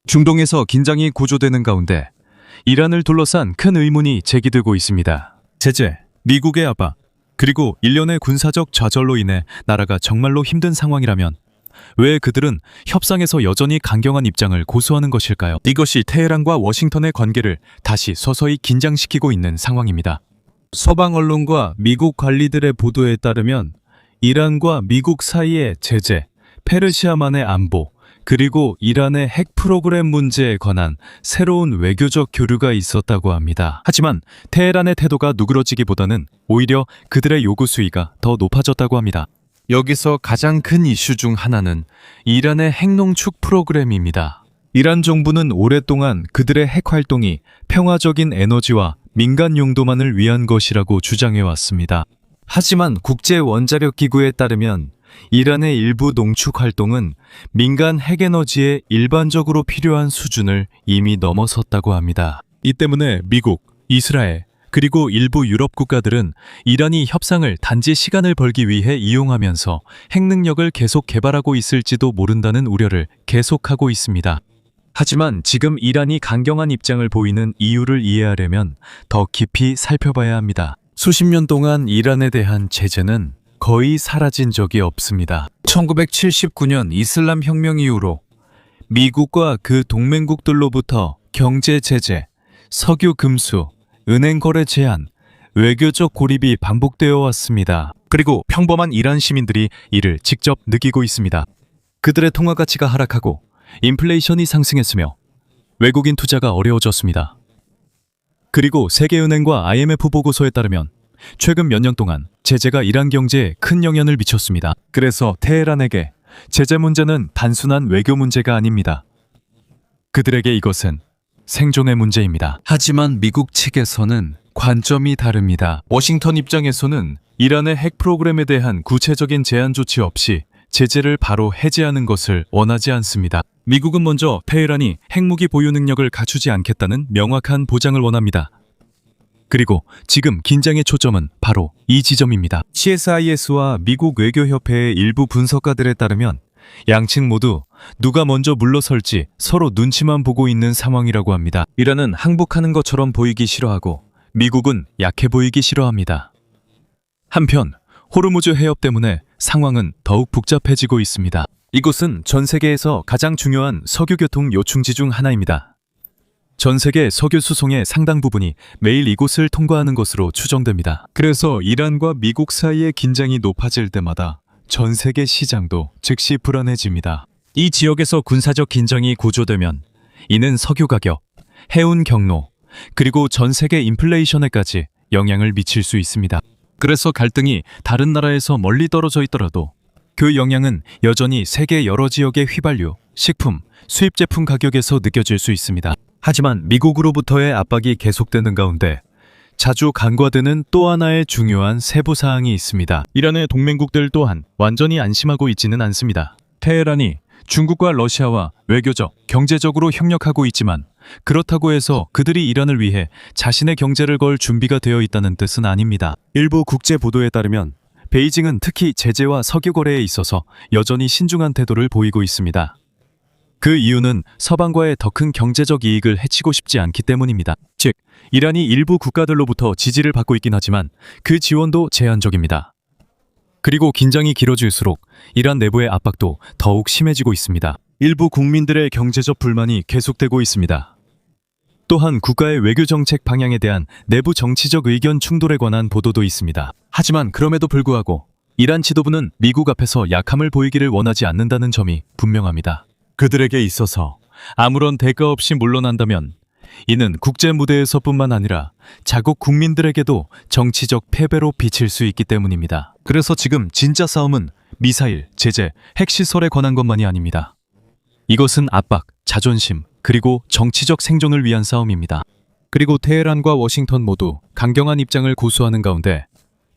중동에서 긴장이 고조되는 가운데 이란을 둘러싼 큰 의문이 제기되고 있습니다. 제재, 미국의 압박, 그리고 일련의 군사적 좌절로 인해 나라가 정말로 힘든 상황이라면 왜 그들은 협상에서 여전히 강경한 입장을 고수하는 것일까요? 이것이 테헤란과 워싱턴의 관계를 다시 서서히 긴장시키고 있는 상황입니다. 서방 언론과 미국 관리들의 보도에 따르면 이란과 미국 사이의 제재, 페르시아만의 안보, 그리고 이란의 핵 프로그램 문제에 관한 새로운 외교적 교류가 있었다고 합니다. 하지만 테헤란의 태도가 누그러지기보다는 오히려 그들의 요구 수위가 더 높아졌다고 합니다. 여기서 가장 큰 이슈 중 하나는 이란의 핵농축 프로그램입니다. 이란 정부는 오랫동안 그들의 핵 활동이 평화적인 에너지와 민간 용도만을 위한 것이라고 주장해왔습니다. 하지만 국제원자력기구에 따르면 이란의 일부 농축 활동은 민간 핵에너지에 일반적으로 필요한 수준을 이미 넘어섰다고 합니다. 이 때문에 미국, 이스라엘, 그리고 일부 유럽 국가들은 이란이 협상을 단지 시간을 벌기 위해 이용하면서 핵 능력을 계속 개발하고 있을지도 모른다는 우려를 계속하고 있습니다. 하지만 지금 이란이 강경한 입장을 보이는 이유를 이해하려면 더 깊이 살펴봐야 합니다. 수십 년 동안 이란에 대한 제재는 거의 사라진 적이 없습니다. 1979년 이슬람 혁명 이후로 미국과 그 동맹국들로부터 경제 제재, 석유 금수, 은행 거래 제한, 외교적 고립이 반복되어 왔습니다. 그리고 평범한 이란 시민들이 이를 직접 느끼고 있습니다. 그들의 통화 가치가 하락하고 인플레이션이 상승했으며 외국인 투자가 어려워졌습니다. 그리고 세계은행과 IMF 보고서에 따르면 최근 몇 년 동안 제재가 이란 경제에 큰 영향을 미쳤습니다. 그래서 테헤란에게 제재 문제는 단순한 외교 문제가 아닙니다. 그들에게 이것은 생존의 문제입니다. 하지만 미국 측에서는 관점이 다릅니다. 워싱턴 입장에서는 이란의 핵 프로그램에 대한 구체적인 제한 조치 없이 제재를 바로 해제하는 것을 원하지 않습니다. 미국은 먼저 테헤란이 핵무기 보유 능력을 갖추지 않겠다는 명확한 보장을 원합니다. 그리고 지금 긴장의 초점은 바로 이 지점입니다. CSIS와 미국 외교협회의 일부 분석가들에 따르면 양측 모두 누가 먼저 물러설지 서로 눈치만 보고 있는 상황이라고 합니다. 이란은 항복하는 것처럼 보이기 싫어하고 미국은 약해 보이기 싫어합니다. 한편 호르무즈 해협 때문에 상황은 더욱 복잡해지고 있습니다. 이곳은 전 세계에서 가장 중요한 석유 교통 요충지 중 하나입니다. 전 세계 석유 수송의 상당 부분이 매일 이곳을 통과하는 것으로 추정됩니다. 그래서 이란과 미국 사이의 긴장이 높아질 때마다 전 세계 시장도 즉시 불안해집니다. 이 지역에서 군사적 긴장이 고조되면 이는 석유 가격, 해운 경로, 그리고 전 세계 인플레이션에까지 영향을 미칠 수 있습니다. 그래서 갈등이 다른 나라에서 멀리 떨어져 있더라도 그 영향은 여전히 세계 여러 지역의 휘발유, 식품, 수입 제품 가격에서 느껴질 수 있습니다. 하지만 미국으로부터의 압박이 계속되는 가운데 자주 간과되는 또 하나의 중요한 세부 사항이 있습니다. 이란의 동맹국들 또한 완전히 안심하고 있지는 않습니다. 테헤란이 중국과 러시아와 외교적, 경제적으로 협력하고 있지만 그렇다고 해서 그들이 이란을 위해 자신의 경제를 걸 준비가 되어 있다는 뜻은 아닙니다. 일부 국제 보도에 따르면 베이징은 특히 제재와 석유 거래에 있어서 여전히 신중한 태도를 보이고 있습니다. 그 이유는 서방과의 더 큰 경제적 이익을 해치고 싶지 않기 때문입니다. 즉, 이란이 일부 국가들로부터 지지를 받고 있긴 하지만 그 지원도 제한적입니다. 그리고 긴장이 길어질수록 이란 내부의 압박도 더욱 심해지고 있습니다. 일부 국민들의 경제적 불만이 계속되고 있습니다. 또한 국가의 외교정책 방향에 대한 내부 정치적 의견 충돌에 관한 보도도 있습니다. 하지만 그럼에도 불구하고 이란 지도부는 미국 앞에서 약함을 보이기를 원하지 않는다는 점이 분명합니다. 그들에게 있어서 아무런 대가 없이 물러난다면 이는 국제 무대에서뿐만 아니라 자국 국민들에게도 정치적 패배로 비칠 수 있기 때문입니다. 그래서 지금 진짜 싸움은 미사일, 제재, 핵시설에 관한 것만이 아닙니다. 이것은 압박, 자존심, 그리고 정치적 생존을 위한 싸움입니다. 그리고 테헤란과 워싱턴 모두 강경한 입장을 고수하는 가운데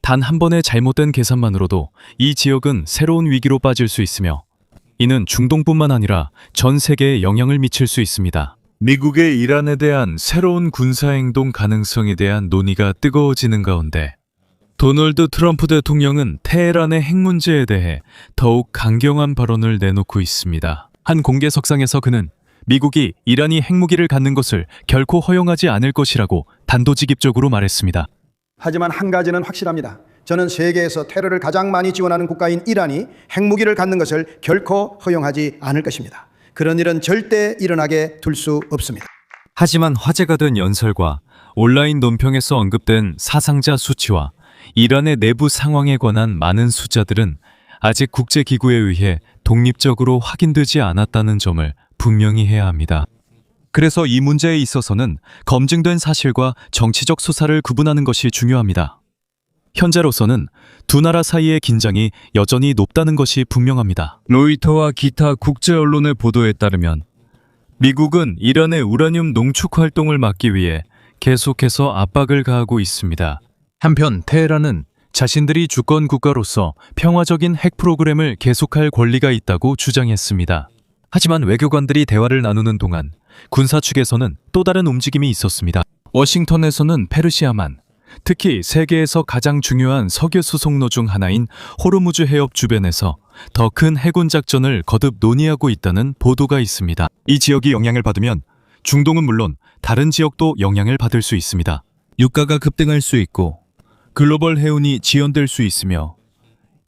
단 한 번의 잘못된 계산만으로도 이 지역은 새로운 위기로 빠질 수 있으며 이는 중동뿐만 아니라 전 세계에 영향을 미칠 수 있습니다. 미국의 이란에 대한 새로운 군사행동 가능성에 대한 논의가 뜨거워지는 가운데 도널드 트럼프 대통령은 테헤란의 핵 문제에 대해 더욱 강경한 발언을 내놓고 있습니다. 한 공개석상에서 그는 미국이 이란이 핵무기를 갖는 것을 결코 허용하지 않을 것이라고 단도직입적으로 말했습니다. 하지만 한 가지는 확실합니다. 저는 세계에서 테러를 가장 많이 지원하는 국가인 이란이 핵무기를 갖는 것을 결코 허용하지 않을 것입니다. 그런 일은 절대 일어나게 둘 수 없습니다. 하지만 화제가 된 연설과 온라인 논평에서 언급된 사상자 수치와 이란의 내부 상황에 관한 많은 숫자들은 아직 국제기구에 의해 독립적으로 확인되지 않았다는 점을 분명히 해야 합니다. 그래서 이 문제에 있어서는 검증된 사실과 정치적 수사를 구분하는 것이 중요합니다. 현재로서는 두 나라 사이의 긴장이 여전히 높다는 것이 분명합니다. 로이터와 기타 국제 언론의 보도에 따르면 미국은 이란의 우라늄 농축 활동을 막기 위해 계속해서 압박을 가하고 있습니다. 한편 테헤란은 자신들이 주권 국가로서 평화적인 핵 프로그램을 계속할 권리가 있다고 주장했습니다. 하지만 외교관들이 대화를 나누는 동안 군사 측에서는 또 다른 움직임이 있었습니다. 워싱턴에서는 페르시아만, 특히 세계에서 가장 중요한 석유 수송로 중 하나인 호르무즈 해협 주변에서 더 큰 해군 작전을 거듭 논의하고 있다는 보도가 있습니다. 이 지역이 영향을 받으면 중동은 물론 다른 지역도 영향을 받을 수 있습니다. 유가가 급등할 수 있고 글로벌 해운이 지연될 수 있으며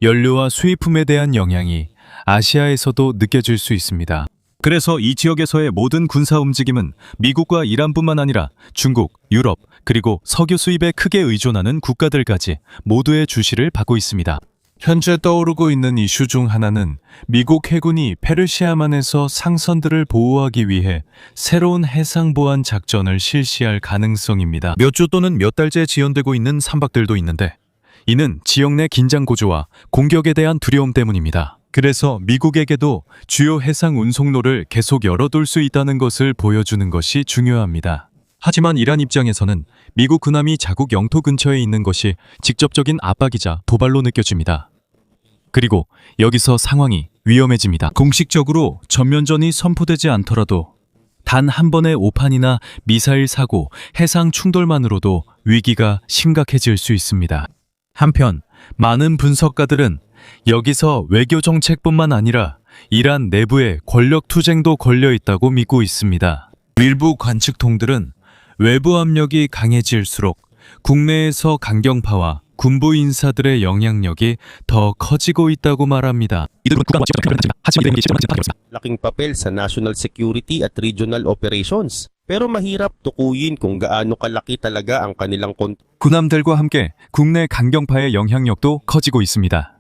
연료와 수입품에 대한 영향이 아시아에서도 느껴질 수 있습니다. 그래서 이 지역에서의 모든 군사 움직임은 미국과 이란뿐만 아니라 중국, 유럽, 그리고 석유 수입에 크게 의존하는 국가들까지 모두의 주시를 받고 있습니다. 현재 떠오르고 있는 이슈 중 하나는 미국 해군이 페르시아만에서 상선들을 보호하기 위해 새로운 해상보안 작전을 실시할 가능성입니다. 몇 주 또는 몇 달째 지연되고 있는 삼박들도 있는데 이는 지역 내 긴장 고조와 공격에 대한 두려움 때문입니다. 그래서 미국에게도 주요 해상 운송로를 계속 열어둘 수 있다는 것을 보여주는 것이 중요합니다. 하지만 이란 입장에서는 미국 군함이 자국 영토 근처에 있는 것이 직접적인 압박이자 도발로 느껴집니다. 그리고 여기서 상황이 위험해집니다. 공식적으로 전면전이 선포되지 않더라도 단 한 번의 오판이나 미사일 사고, 해상 충돌만으로도 위기가 심각해질 수 있습니다. 한편 많은 분석가들은 여기서 외교 정책뿐만 아니라 이란 내부의 권력 투쟁도 걸려 있다고 믿고 있습니다. 일부 관측통들은 외부 압력이 강해질수록 국내에서 강경파와 군부 인사들의 영향력이 더 커지고 있다고 말합니다. Laking papel sa national security at regional operations. Pero mahirap tukuyin kung gaano kalaki talaga ang kanilang 군함들과 함께 국내 강경파의 영향력도 커지고 있습니다.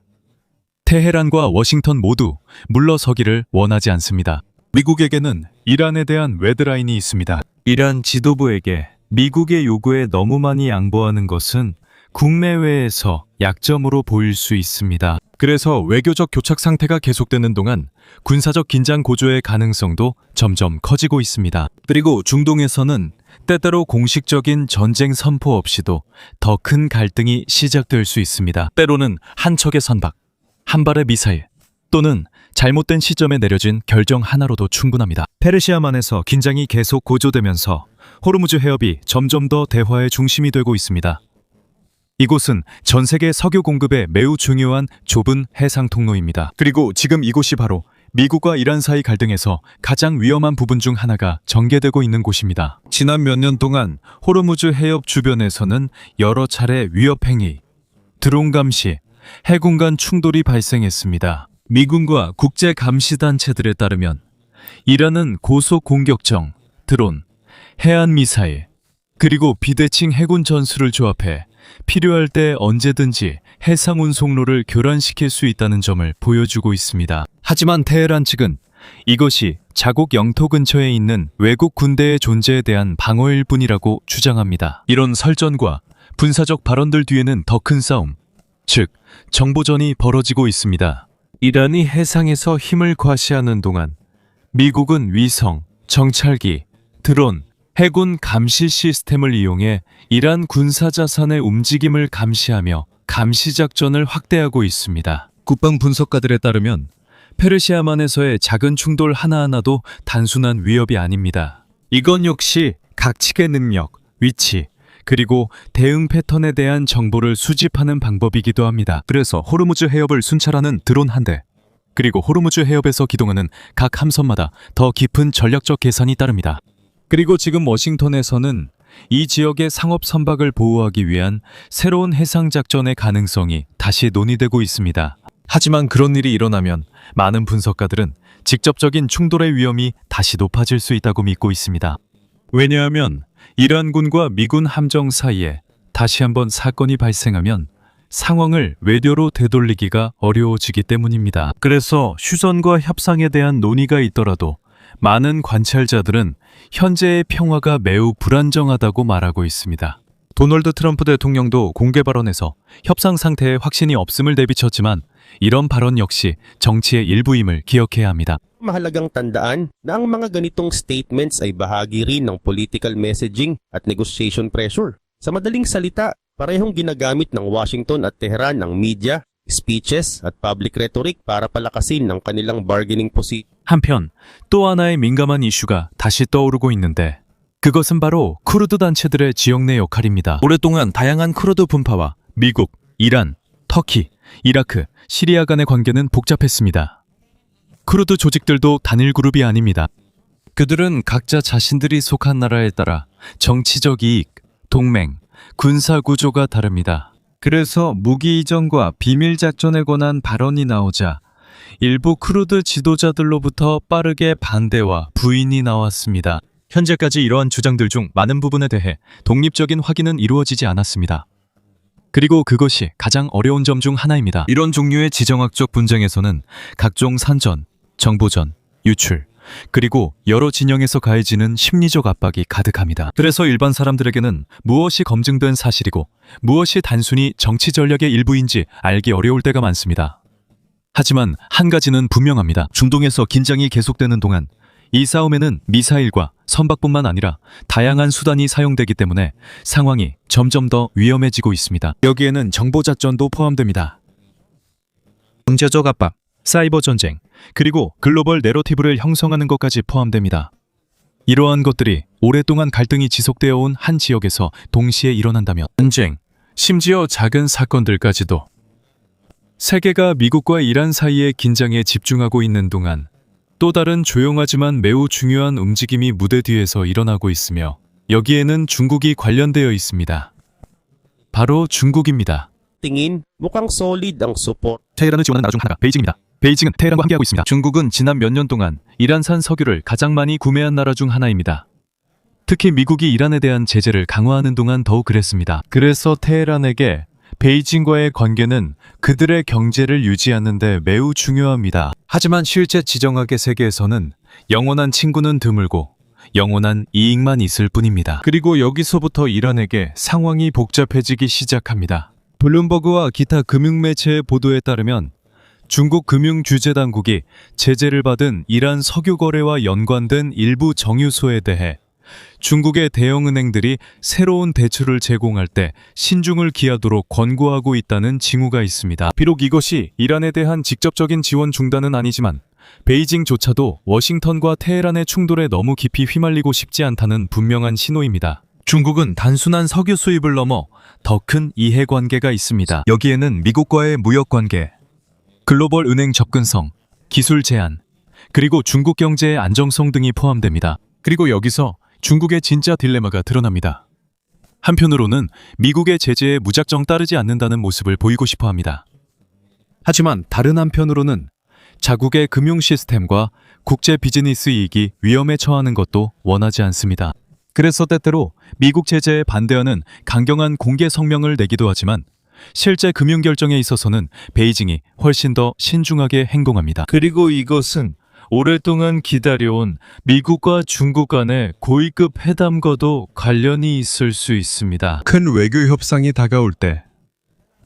테헤란과 워싱턴 모두 물러서기를 원하지 않습니다. 미국에게는 이란에 대한 레드라인이 있습니다. 이란 지도부에게 미국의 요구에 너무 많이 양보하는 것은 국내외에서 약점으로 보일 수 있습니다. 그래서 외교적 교착 상태가 계속되는 동안 군사적 긴장 고조의 가능성도 점점 커지고 있습니다. 그리고 중동에서는 때때로 공식적인 전쟁 선포 없이도 더 큰 갈등이 시작될 수 있습니다. 때로는 한 척의 선박, 한 발의 미사일, 또는 잘못된 시점에 내려진 결정 하나로도 충분합니다. 페르시아만에서 긴장이 계속 고조되면서 호르무즈 해협이 점점 더 대화의 중심이 되고 있습니다. 이곳은 전 세계 석유 공급에 매우 중요한 좁은 해상 통로입니다. 그리고 지금 이곳이 바로 미국과 이란 사이 갈등에서 가장 위험한 부분 중 하나가 전개되고 있는 곳입니다. 지난 몇 년 동안 호르무즈 해협 주변에서는 여러 차례 위협 행위, 드론 감시, 해군 간 충돌이 발생했습니다. 미군과 국제 감시 단체들에 따르면 이란은 고속 공격정, 드론, 해안 미사일, 그리고 비대칭 해군 전술을 조합해 필요할 때 언제든지 해상 운송로를 교란시킬 수 있다는 점을 보여주고 있습니다. 하지만 테헤란 측은 이것이 자국 영토 근처에 있는 외국 군대의 존재에 대한 방어일 뿐이라고 주장합니다. 이런 설전과 군사적 발언들 뒤에는 더 큰 싸움, 즉 정보전이 벌어지고 있습니다. 이란이 해상에서 힘을 과시하는 동안 미국은 위성, 정찰기, 드론, 해군 감시 시스템을 이용해 이란 군사자산의 움직임을 감시하며 감시작전을 확대하고 있습니다. 국방 분석가들에 따르면 페르시아만에서의 작은 충돌 하나하나도 단순한 위협이 아닙니다. 이건 역시 각 측의 능력, 위치, 그리고 대응 패턴에 대한 정보를 수집하는 방법이기도 합니다. 그래서 호르무즈 해협을 순찰하는 드론 한 대, 그리고 호르무즈 해협에서 기동하는 각 함선마다 더 깊은 전략적 계산이 따릅니다. 그리고 지금 워싱턴에서는 이 지역의 상업 선박을 보호하기 위한 새로운 해상 작전의 가능성이 다시 논의되고 있습니다. 하지만 그런 일이 일어나면 많은 분석가들은 직접적인 충돌의 위험이 다시 높아질 수 있다고 믿고 있습니다. 왜냐하면 이란군과 미군 함정 사이에 다시 한번 사건이 발생하면 상황을 외교로 되돌리기가 어려워지기 때문입니다. 그래서 휴전과 협상에 대한 논의가 있더라도 많은 관찰자들은 현재의 평화가 매우 불안정하다고 말하고 있습니다. 도널드 트럼프 대통령도 공개 발언에서 협상 상태에 확신이 없음을 내비쳤지만 이런 발언 역시 정치의 일부임을 기억해야 합니다. Mahalagang tandaan na ang mga ganitong statements ay bahagi rin ng political messaging at negotiation pressure. Sa madaling salita, parehong ginagamit ng Washington at Tehran ang media, speeches at public rhetoric para palakasin ang kanilang bargaining position. 한편 또 하나의 민감한 이슈가 다시 떠오르고 있는데 그것은 바로 쿠르드 단체들의 지역 내 역할입니다. 오랫동안 다양한 쿠르드 분파와 미국, 이란, 터키, 이라크, 시리아 간의 관계는 복잡했습니다. 쿠르드 조직들도 단일 그룹이 아닙니다. 그들은 각자 자신들이 속한 나라에 따라 정치적 이익, 동맹, 군사 구조가 다릅니다. 그래서 무기 이전과 비밀 작전에 관한 발언이 나오자 일부 쿠르드 지도자들로부터 빠르게 반대와 부인이 나왔습니다. 현재까지 이러한 주장들 중 많은 부분에 대해 독립적인 확인은 이루어지지 않았습니다. 그리고 그것이 가장 어려운 점 중 하나입니다. 이런 종류의 지정학적 분쟁에서는 각종 산전, 정보전, 유출, 그리고 여러 진영에서 가해지는 심리적 압박이 가득합니다. 그래서 일반 사람들에게는 무엇이 검증된 사실이고 무엇이 단순히 정치 전략의 일부인지 알기 어려울 때가 많습니다. 하지만 한 가지는 분명합니다. 중동에서 긴장이 계속되는 동안 이 싸움에는 미사일과 선박뿐만 아니라 다양한 수단이 사용되기 때문에 상황이 점점 더 위험해지고 있습니다. 여기에는 정보작전도 포함됩니다. 경제적 압박, 사이버 전쟁, 그리고 글로벌 내러티브를 형성하는 것까지 포함됩니다. 이러한 것들이 오랫동안 갈등이 지속되어 온 한 지역에서 동시에 일어난다면 전쟁, 심지어 작은 사건들까지도 세계가 미국과 이란 사이의 긴장에 집중하고 있는 동안 또 다른 조용하지만 매우 중요한 움직임이 무대 뒤에서 일어나고 있으며 여기에는 중국이 관련되어 있습니다. 바로 중국입니다. Tingin, mukhang solid ang support. 테헤란을 지원하는 나라 중 하나가 베이징입니다. 베이징은 테헤란과 함께하고 있습니다. 중국은 지난 몇 년 동안 이란산 석유를 가장 많이 구매한 나라 중 하나입니다. 특히 미국이 이란에 대한 제재를 강화하는 동안 더욱 그랬습니다. 그래서 테헤란에게 베이징과의 관계는 그들의 경제를 유지하는 데 매우 중요합니다. 하지만 실제 지정학의 세계에서는 영원한 친구는 드물고 영원한 이익만 있을 뿐입니다. 그리고 여기서부터 이란에게 상황이 복잡해지기 시작합니다. 블룸버그와 기타 금융매체의 보도에 따르면 중국 금융규제당국이 제재를 받은 이란 석유 거래와 연관된 일부 정유소에 대해 중국의 대형은행들이 새로운 대출을 제공할 때 신중을 기하도록 권고하고 있다는 징후가 있습니다. 비록 이것이 이란에 대한 직접적인 지원 중단은 아니지만 베이징조차도 워싱턴과 테헤란의 충돌에 너무 깊이 휘말리고 싶지 않다는 분명한 신호입니다. 중국은 단순한 석유 수입을 넘어 더 큰 이해관계가 있습니다. 여기에는 미국과의 무역관계, 글로벌 은행 접근성, 기술 제한, 그리고 중국 경제의 안정성 등이 포함됩니다. 그리고 여기서 중국의 진짜 딜레마가 드러납니다. 한편으로는 미국의 제재에 무작정 따르지 않는다는 모습을 보이고 싶어 합니다. 하지만 다른 한편으로는 자국의 금융 시스템과 국제 비즈니스 이익이 위험에 처하는 것도 원하지 않습니다. 그래서 때때로 미국 제재에 반대하는 강경한 공개 성명을 내기도 하지만 실제 금융 결정에 있어서는 베이징이 훨씬 더 신중하게 행동합니다. 그리고 이것은 오랫동안 기다려온 미국과 중국 간의 고위급 회담과도 관련이 있을 수 있습니다. 큰 외교 협상이 다가올 때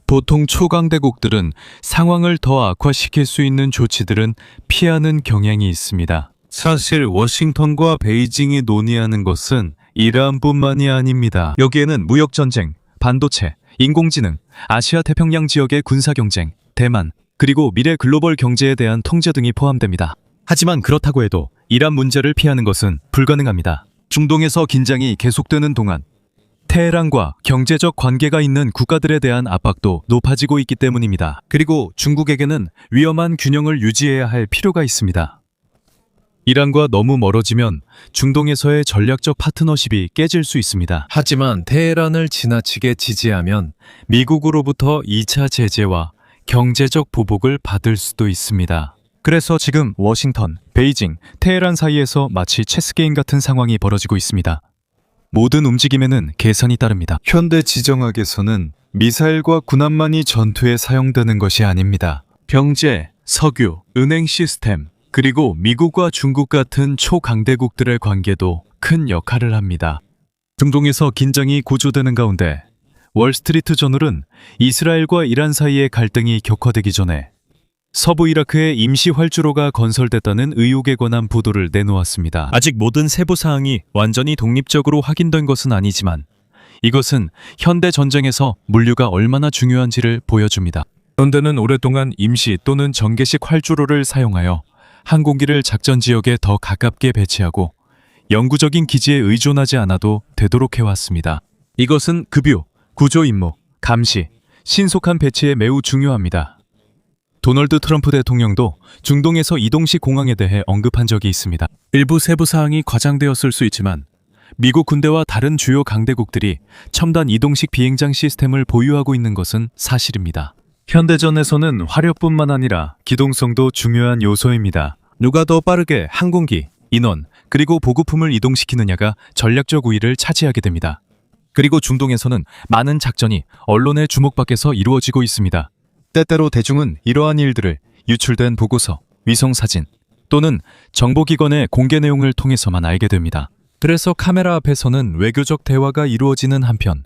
보통 초강대국들은 상황을 더 악화시킬 수 있는 조치들은 피하는 경향이 있습니다. 사실 워싱턴과 베이징이 논의하는 것은 이란뿐만이 아닙니다. 여기에는 무역전쟁, 반도체, 인공지능, 아시아 태평양 지역의 군사경쟁, 대만, 그리고 미래 글로벌 경제에 대한 통제 등이 포함됩니다. 하지만 그렇다고 해도 이란 문제를 피하는 것은 불가능합니다. 중동에서 긴장이 계속되는 동안 테헤란과 경제적 관계가 있는 국가들에 대한 압박도 높아지고 있기 때문입니다. 그리고 중국에게는 위험한 균형을 유지해야 할 필요가 있습니다. 이란과 너무 멀어지면 중동에서의 전략적 파트너십이 깨질 수 있습니다. 하지만 테헤란을 지나치게 지지하면 미국으로부터 2차 제재와 경제적 보복을 받을 수도 있습니다. 그래서 지금 워싱턴, 베이징, 테헤란 사이에서 마치 체스게임 같은 상황이 벌어지고 있습니다. 모든 움직임에는 계산이 따릅니다. 현대 지정학에서는 미사일과 군함만이 전투에 사용되는 것이 아닙니다. 경제, 석유, 은행 시스템, 그리고 미국과 중국 같은 초강대국들의 관계도 큰 역할을 합니다. 중동에서 긴장이 고조되는 가운데 월스트리트 저널은 이스라엘과 이란 사이의 갈등이 격화되기 전에 서부 이라크에 임시 활주로가 건설됐다는 의혹에 관한 보도를 내놓았습니다. 아직 모든 세부 사항이 완전히 독립적으로 확인된 것은 아니지만 이것은 현대 전쟁에서 물류가 얼마나 중요한지를 보여줍니다. 현대는 오랫동안 임시 또는 전개식 활주로를 사용하여 항공기를 작전 지역에 더 가깝게 배치하고 영구적인 기지에 의존하지 않아도 되도록 해왔습니다. 이것은 급유, 구조 임무, 감시, 신속한 배치에 매우 중요합니다. 도널드 트럼프 대통령도 중동에서 이동식 공항에 대해 언급한 적이 있습니다. 일부 세부 사항이 과장되었을 수 있지만 미국 군대와 다른 주요 강대국들이 첨단 이동식 비행장 시스템을 보유하고 있는 것은 사실입니다. 현대전에서는 화력뿐만 아니라 기동성도 중요한 요소입니다. 누가 더 빠르게 항공기, 인원, 그리고 보급품을 이동시키느냐가 전략적 우위를 차지하게 됩니다. 그리고 중동에서는 많은 작전이 언론의 주목 밖에서 이루어지고 있습니다. 때때로 대중은 이러한 일들을 유출된 보고서, 위성사진 또는 정보기관의 공개 내용을 통해서만 알게 됩니다. 그래서 카메라 앞에서는 외교적 대화가 이루어지는 한편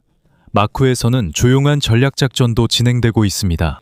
마크에서는 조용한 전략작전도 진행되고 있습니다.